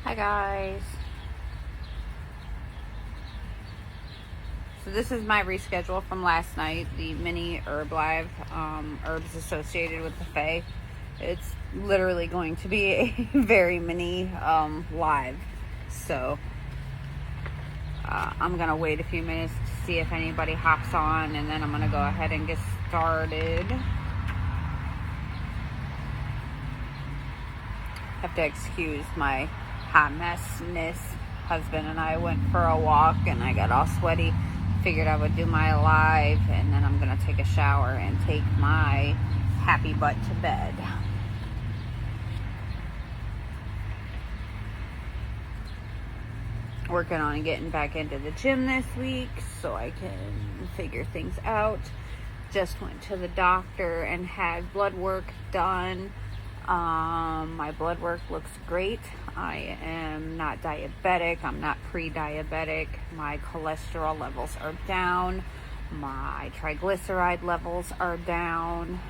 Hi guys. So this is my reschedule from last night, the mini herb live, herbs associated with the Fae. It's literally going to be a very mini live. So I'm going to wait a few minutes to see if anybody hops on, and then I'm going to go ahead and get started. Have to excuse my hot messness. Husband and I went for a walk and I got all sweaty. Figured I would do my live, and then I'm gonna take a shower and take my happy butt to bed. Working on getting back into the gym this week so I can figure things out. Just went to the doctor and had blood work done. My blood work looks great. I am not diabetic. I'm not pre-diabetic. My cholesterol levels are down. My triglyceride levels are down.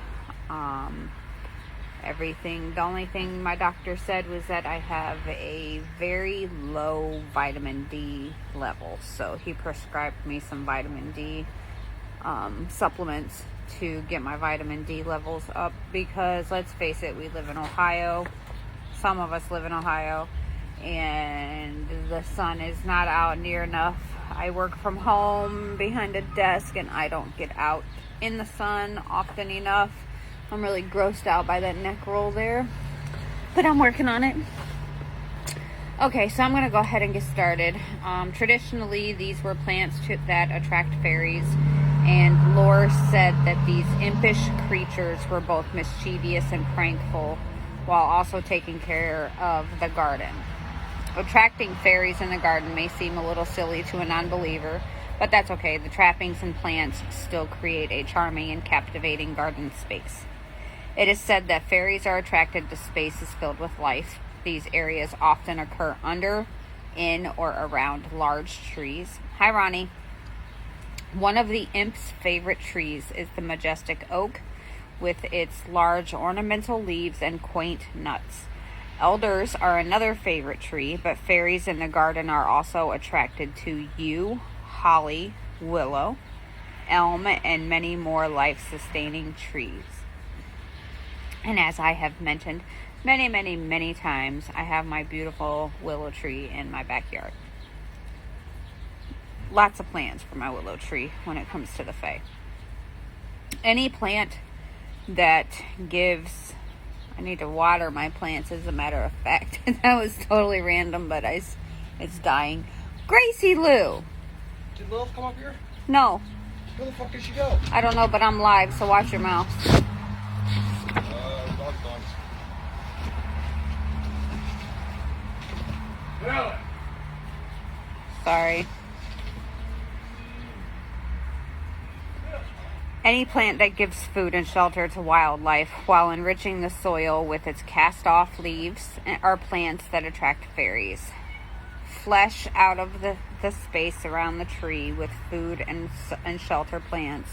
Everything. The only thing my doctor said was that I have a very low vitamin D level. So he prescribed me some vitamin D supplements to get my vitamin D levels up, because let's face it, we live in Ohio. Some of us live in Ohio, and the sun is not out near enough. I work from home behind a desk, and I don't get out in the sun often enough. I'm really grossed out by that neck roll there, but I'm working on it. Okay, so I'm going to go ahead and get started. Traditionally, these were plants that attract fairies, and lore said that these impish creatures were both mischievous and prankful, while also taking care of the garden. Attracting fairies in the garden may seem a little silly to a non-believer, but that's okay. The trappings and plants still create a charming and captivating garden space. It is said that fairies are attracted to spaces filled with life. These areas often occur under, in, or around large trees. Hi, Ronnie. One of the imp's favorite trees is the majestic oak, with its large ornamental leaves and quaint nuts. Elders are another favorite tree, but fairies in the garden are also attracted to yew, holly, willow, elm, and many more life-sustaining trees. And as I have mentioned many times, I have my beautiful willow tree in my backyard. Lots of plans for my willow tree when it comes to the Fae. Any plant that gives... I need to water my plants, as a matter of fact. That was totally random, but it's dying. Gracie Lou! Did Lilith come up here? No. Where the fuck did she go? I don't know, but I'm live, so watch your mouth. Dog's gone. Really? Sorry. Any plant that gives food and shelter to wildlife while enriching the soil with its cast-off leaves are plants that attract fairies. Flesh out of the space around the tree with food and shelter plants.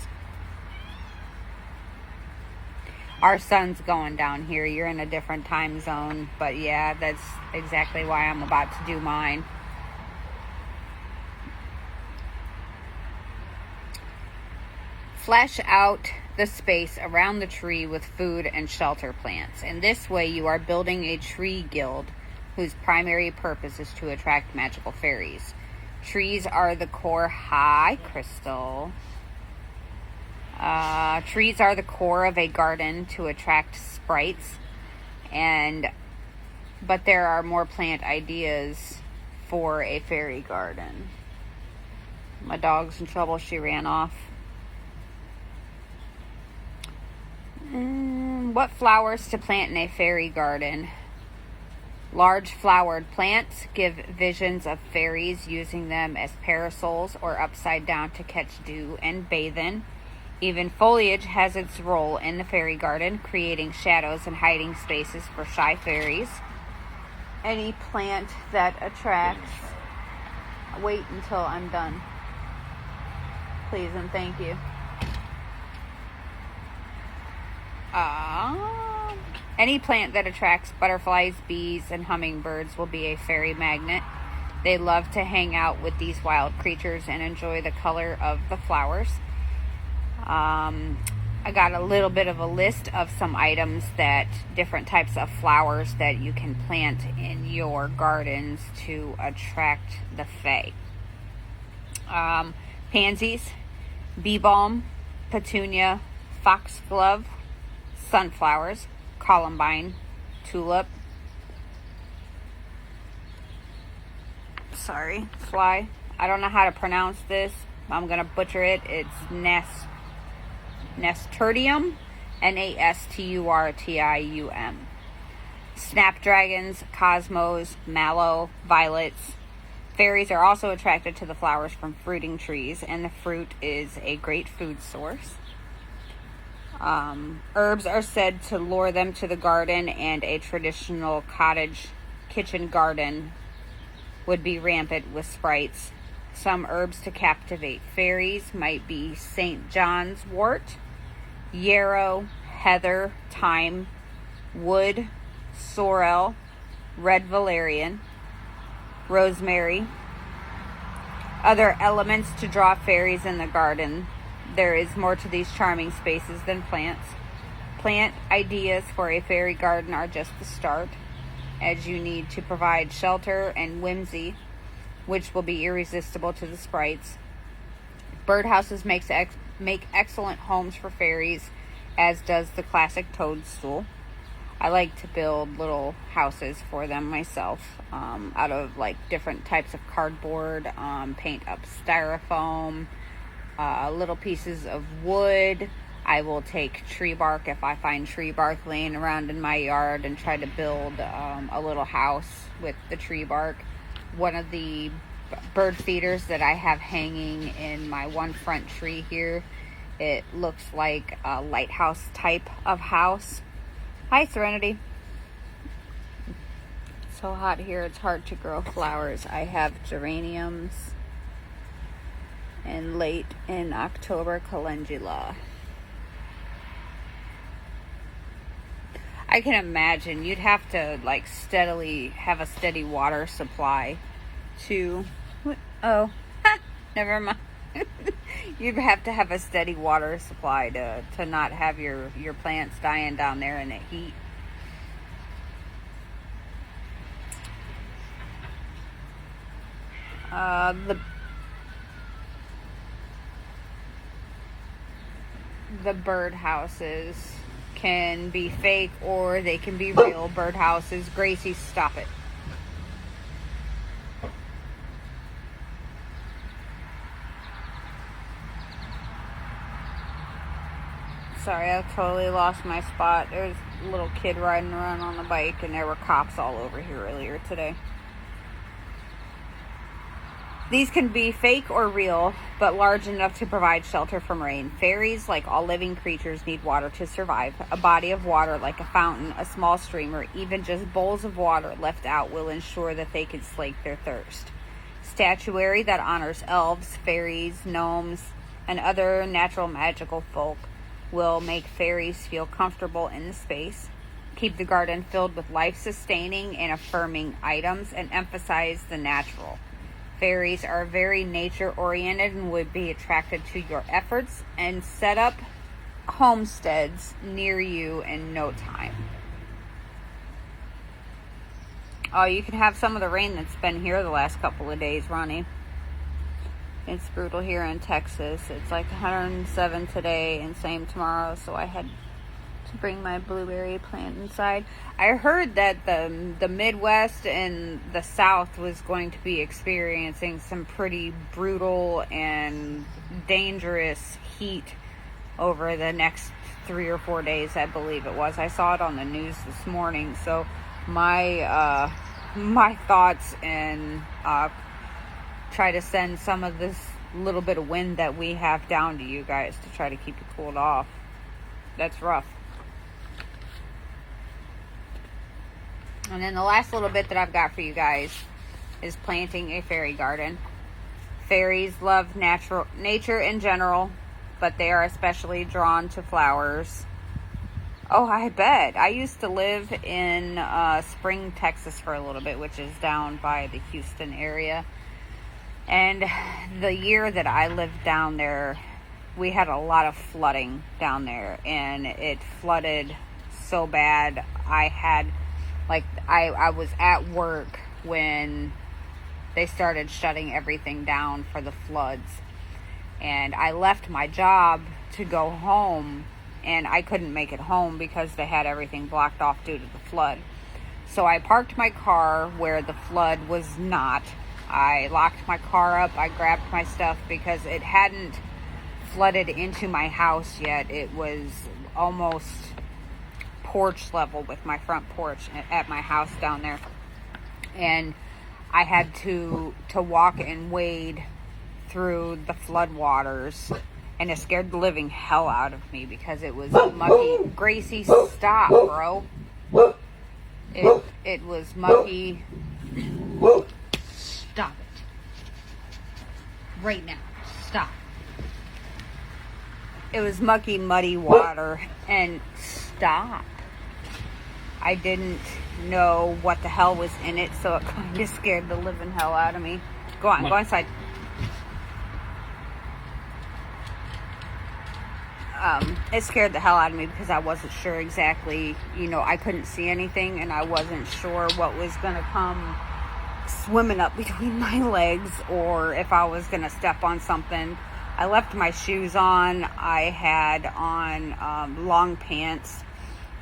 Our sun's going down here. You're in a different time zone, but yeah, that's exactly why I'm about to do mine. Flesh out the space around the tree with food and shelter plants. In this way, you are building a tree guild whose primary purpose is to attract magical fairies. Trees are the core... Hi, Crystal. Trees are the core of a garden to attract sprites, but there are more plant ideas for a fairy garden. My dog's in trouble. She ran off. What flowers to plant in a fairy garden? Large flowered plants give visions of fairies, using them as parasols or upside down to catch dew and bathe in. Even foliage has its role in the fairy garden, creating shadows and hiding spaces for shy fairies. Any plant that attracts... Wait until I'm done. Please and thank you. Any plant that attracts butterflies, bees, and hummingbirds will be a fairy magnet. They love to hang out with these wild creatures and enjoy the color of the flowers. I got a little bit of a list of some items that different types of flowers that you can plant in your gardens to attract the fae. Pansies, bee balm, petunia, foxglove, sunflowers, columbine, tulip, fly. I don't know how to pronounce this. I'm gonna butcher it. It's Nasturtium, Nasturtium. Snapdragons, cosmos, mallow, violets. Fairies are also attracted to the flowers from fruiting trees, and the fruit is a great food source. Herbs are said to lure them to the garden, and a traditional cottage kitchen garden would be rampant with sprites. Some herbs to captivate fairies might be St. John's wort, yarrow, heather, thyme, wood, sorrel, red valerian, rosemary. Other elements to draw fairies in the garden. There is more to these charming spaces than plants. Plant ideas for a fairy garden are just the start, as you need to provide shelter and whimsy, which will be irresistible to the sprites. Birdhouses make excellent homes for fairies, as does the classic toadstool. I like to build little houses for them myself, out of like different types of cardboard, paint up styrofoam, little pieces of wood. I will take tree bark if I find tree bark laying around in my yard and try to build a little house with the tree bark. One of the bird feeders that I have hanging in my one front tree here, it looks like a lighthouse type of house. Hi, Serenity. It's so hot here, it's hard to grow flowers. I have geraniums and late in October calendula. I can imagine you'd have to like steadily have a steady water supply to, oh, never mind. You'd have to have a steady water supply to not have your plants dying down there in the heat. The bird houses can be fake or they can be real birdhouses. Gracie, stop it. Sorry, I totally lost my spot. There's a little kid riding around on the bike, and there were cops all over here earlier today. These can be fake or real, but large enough to provide shelter from rain. Fairies, like all living creatures, need water to survive. A body of water, like a fountain, a small stream, or even just bowls of water left out will ensure that they can slake their thirst. Statuary that honors elves, fairies, gnomes, and other natural magical folk will make fairies feel comfortable in the space, keep the garden filled with life-sustaining and affirming items, and emphasize the natural. Fairies are very nature-oriented and would be attracted to your efforts and set up homesteads near you in no time. Oh, you can have some of the rain that's been here the last couple of days, Ronnie. It's brutal here in Texas. It's like 107 today and same tomorrow, so I had to bring my blueberry plant inside. I heard that the Midwest and the South was going to be experiencing some pretty brutal and dangerous heat over the next 3 or 4 days, I believe it was. I saw it on the news this morning, so my thoughts and try to send some of this little bit of wind that we have down to you guys to try to keep you cooled off. That's rough. And then the last little bit that I've got for you guys is planting a fairy garden. Fairies love nature in general, but they are especially drawn to flowers. Oh, I bet. I used to live in Spring, Texas for a little bit, which is down by the Houston area. And the year that I lived down there, we had a lot of flooding down there, and it flooded so bad. I was at work when they started shutting everything down for the floods, and I left my job to go home, and I couldn't make it home because they had everything blocked off due to the flood. So I parked my car where the flood was not. I locked my car up. I grabbed my stuff because it hadn't flooded into my house yet. It was almost porch level with my front porch at my house down there. And I had to walk and wade through the flood waters, and it scared the living hell out of me because it was mucky. Gracie, stop, bro. It was mucky. Stop it. Right now. Stop. It was mucky, muddy water. And stop. I didn't know what the hell was in it, so it kind of scared the living hell out of me. Go on, go inside. It scared the hell out of me because I wasn't sure exactly, I couldn't see anything, and I wasn't sure what was going to come swimming up between my legs, or if I was going to step on something. I left my shoes on. I had on long pants,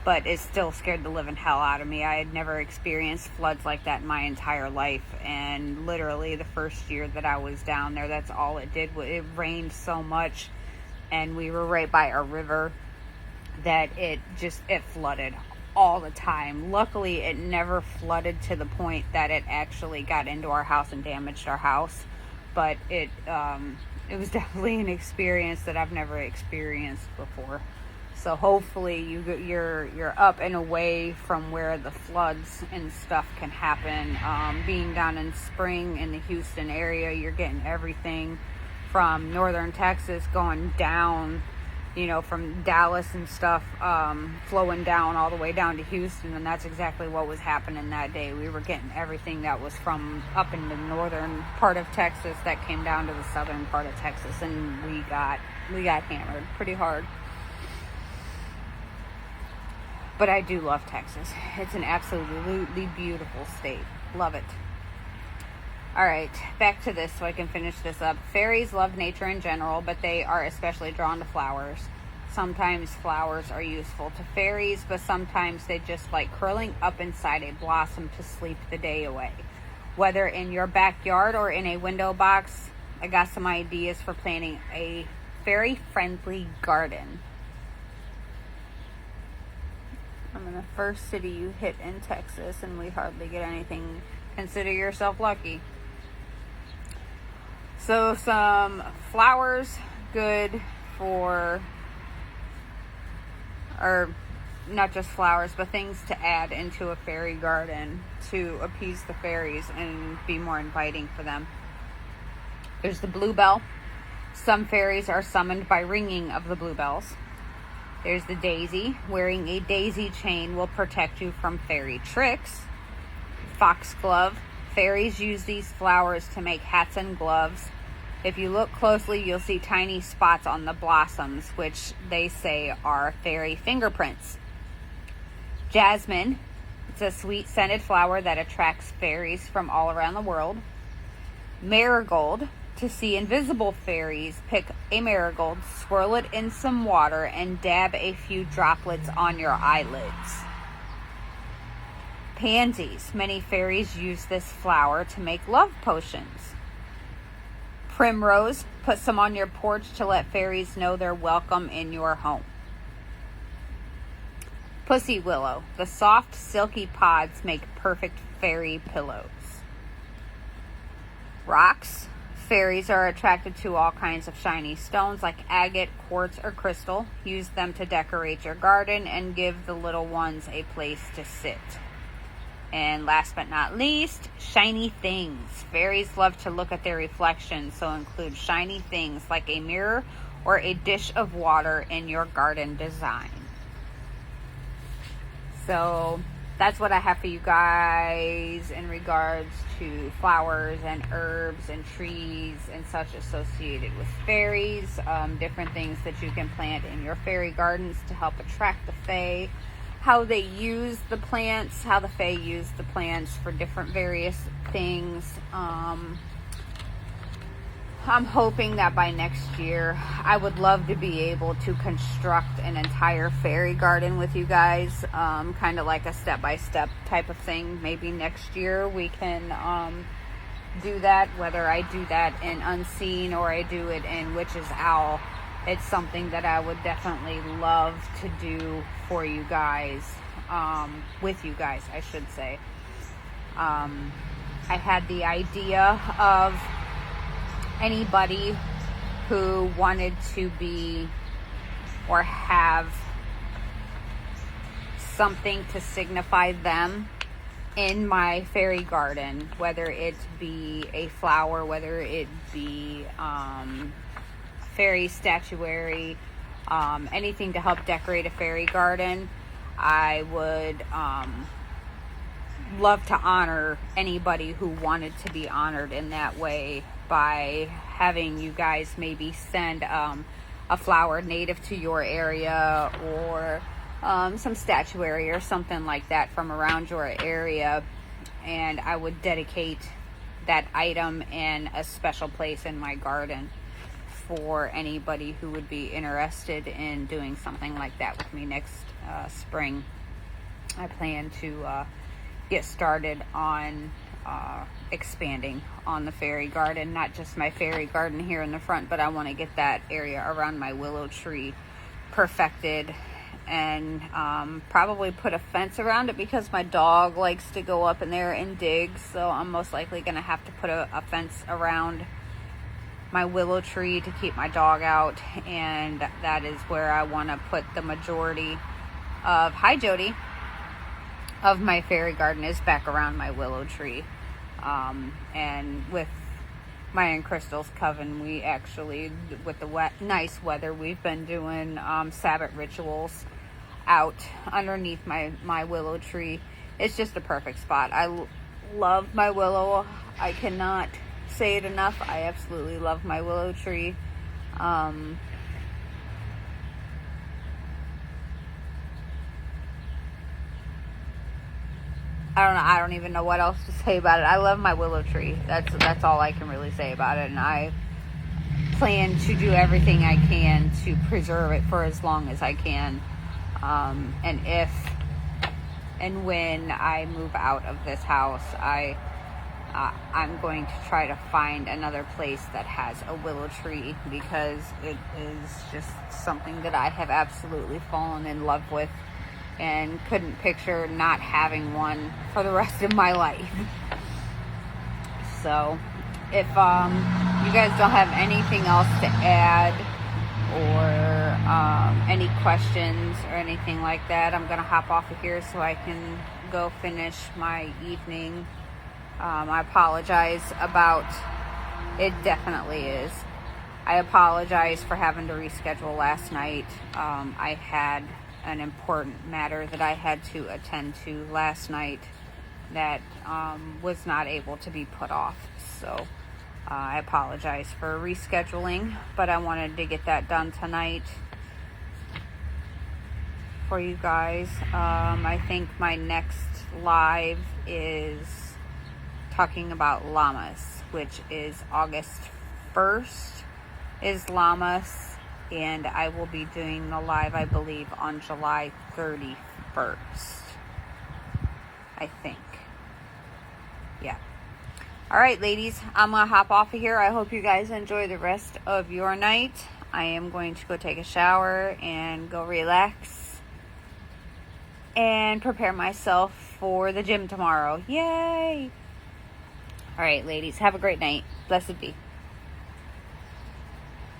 but it still scared the living hell out of me. I had never experienced floods like that in my entire life, and literally the first year that I was down there, that's all it did. It rained so much, and we were right by a river that it flooded all the time. Luckily, it never flooded to the point that it actually got into our house and damaged our house, but it was definitely an experience that I've never experienced before. So hopefully you're up and away from where the floods and stuff can happen. Being down in Spring in the Houston area, you're getting everything from northern Texas going down, from Dallas and stuff, flowing down all the way down to Houston. And that's exactly what was happening that day. We were getting everything that was from up in the northern part of Texas that came down to the southern part of Texas, and we got hammered pretty hard. But I do love Texas. It's an absolutely beautiful state. Love it. All right, back to this so I can finish this up. Fairies love nature in general, but they are especially drawn to flowers. Sometimes flowers are useful to fairies, but sometimes they just like curling up inside a blossom to sleep the day away. Whether in your backyard or in a window box, I got some ideas for planting a fairy-friendly garden. I'm in the first city you hit in Texas, and we hardly get anything. Consider yourself lucky. So some flowers, good for, or not just flowers, but things to add into a fairy garden to appease the fairies and be more inviting for them. There's the bluebell. Some fairies are summoned by ringing of the bluebells. There's the daisy. Wearing a daisy chain will protect you from fairy tricks. Foxglove. Fairies use these flowers to make hats and gloves. If you look closely, you'll see tiny spots on the blossoms, which they say are fairy fingerprints. Jasmine. It's a sweet scented flower that attracts fairies from all around the world. Marigold. To see invisible fairies, pick a marigold, swirl it in some water, and dab a few droplets on your eyelids. Pansies. Many fairies use this flower to make love potions. Primrose. Put some on your porch to let fairies know they're welcome in your home. Pussy willow. The soft, silky pods make perfect fairy pillows. Rocks. Fairies are attracted to all kinds of shiny stones like agate, quartz, or crystal. Use them to decorate your garden and give the little ones a place to sit. And last but not least, shiny things. Fairies love to look at their reflection, so include shiny things like a mirror or a dish of water in your garden design. So that's what I have for you guys in regards to flowers and herbs and trees and such associated with fairies. Different things that you can plant in your fairy gardens to help attract the fae. How they use the plants, how the fae use the plants for different various things. I'm hoping that by next year, I would love to be able to construct an entire fairy garden with you guys, kind of like a step-by-step type of thing. Maybe next year we can do that, whether I do that in Unseen or I do it in Witch's Owl. It's something that I would definitely love to do for you guys, with you guys, I should say. I had the idea of anybody who wanted to be or have something to signify them in my fairy garden, whether it be a flower, whether it be fairy statuary, anything to help decorate a fairy garden. I would love to honor anybody who wanted to be honored in that way by having you guys maybe send a flower native to your area, or some statuary or something like that from around your area, and I would dedicate that item in a special place in my garden for anybody who would be interested in doing something like that with me next spring. I plan to get started on expanding on the fairy garden, not just my fairy garden here in the front, but I want to get that area around my willow tree perfected, and probably put a fence around it because my dog likes to go up in there and dig. So I'm most likely going to have to put a fence around my willow tree to keep my dog out, and that is where I want to put the majority of, hi Jody, of my fairy garden is back around my willow tree. And with Maya and Crystal's coven, we actually, with the nice weather, we've been doing Sabbath rituals out underneath my willow tree. It's just a perfect spot. I love my willow. I cannot say it enough. I absolutely love my willow tree. I don't know. I don't even know what else to say about it. I love my willow tree. That's all I can really say about it. And I plan to do everything I can to preserve it for as long as I can. And if and when I move out of this house, I'm going to try to find another place that has a willow tree, because it is just something that I have absolutely fallen in love with and couldn't picture not having one for the rest of my life. So if you guys don't have anything else to add, or any questions or anything like that, I'm gonna hop off of here so I can go finish my evening. I apologize about it. Definitely is. I apologize for having to reschedule last night. I had an important matter that I had to attend to last night that was not able to be put off. So I apologize for rescheduling, but I wanted to get that done tonight for you guys. I think my next live is talking about llamas, which is August 1st is llamas, and I will be doing the live, I believe, on July 31st, I think. Yeah. All right, ladies, I'm gonna hop off of here. I hope you guys enjoy the rest of your night. I am going to go take a shower and go relax and prepare myself for the gym tomorrow. Yay! All right, ladies, have a great night. Blessed be.